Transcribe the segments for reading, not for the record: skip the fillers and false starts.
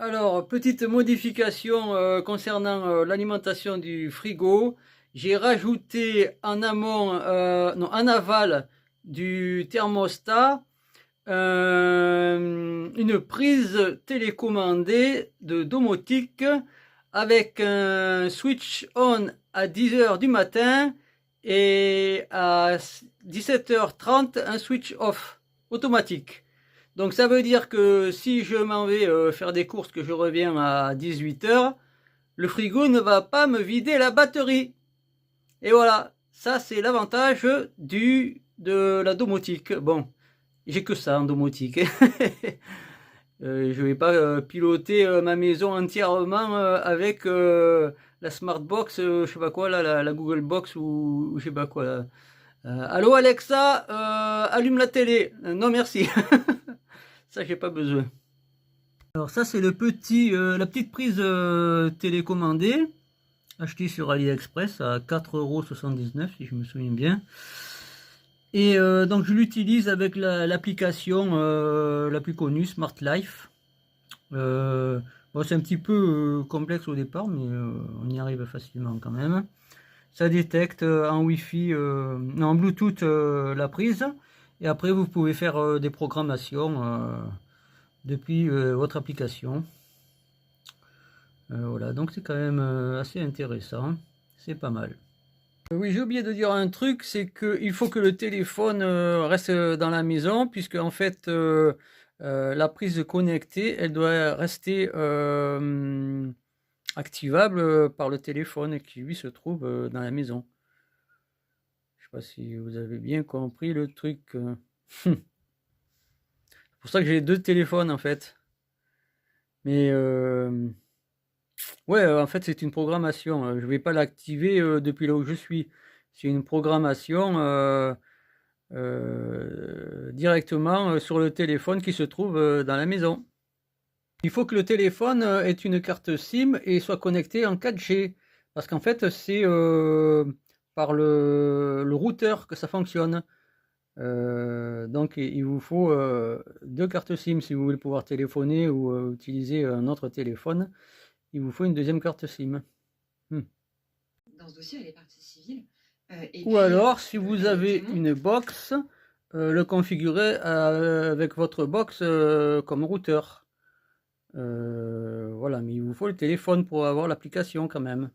Alors, petite modification concernant l'alimentation du frigo. J'ai rajouté en amont, non, en aval du thermostat, une prise télécommandée de domotique avec un switch on à 10 heures du matin et à 17h30 un switch off automatique. Donc ça veut dire que si je m'en vais faire des courses, que je reviens à 18h, le frigo ne va pas me vider la batterie. Et voilà, ça c'est l'avantage de la domotique. Bon, j'ai que ça en domotique. Je vais pas piloter ma maison entièrement avec la smart box, je sais pas quoi là, la Google Box ou je sais pas quoi là. Allô Alexa, allume la télé. Non merci, ça j'ai pas besoin. Alors ça c'est la petite prise télécommandée, achetée sur AliExpress à 4,79 € si je me souviens bien. Et donc je l'utilise avec l'application la plus connue, Smart Life. Bon, c'est un petit peu complexe au départ, mais on y arrive facilement quand même. Ça détecte en Wi-Fi, en Bluetooth la prise, et après vous pouvez faire des programmations depuis votre application. Voilà, donc c'est quand même assez intéressant, c'est pas mal. Oui, j'ai oublié de dire un truc, c'est qu'il faut que le téléphone reste dans la maison, puisque en fait la prise connectée, elle doit rester activable par le téléphone qui lui se trouve dans la maison. Je sais pas si vous avez bien compris le truc. C'est pour ça que j'ai deux téléphones en fait. Mais ouais, en fait c'est une programmation. Je vais pas l'activer depuis là où je suis. C'est une programmation directement sur le téléphone qui se trouve dans la maison. Il faut que le téléphone ait une carte SIM et soit connecté en 4G. Parce qu'en fait, c'est par le routeur que ça fonctionne. Donc, il vous faut deux cartes SIM si vous voulez pouvoir téléphoner ou utiliser un autre téléphone. Il vous faut une deuxième carte SIM. Dans ce dossier, elle est partie civile. Ou alors, si vous avez une box, le configurer avec votre box comme routeur. Voilà, mais il vous faut le téléphone pour avoir l'application quand même.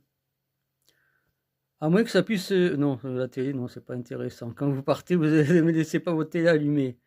À moins que ça puisse... non, la télé, non, c'est pas intéressant. Quand vous partez, vous ne laissez pas votre télé allumée.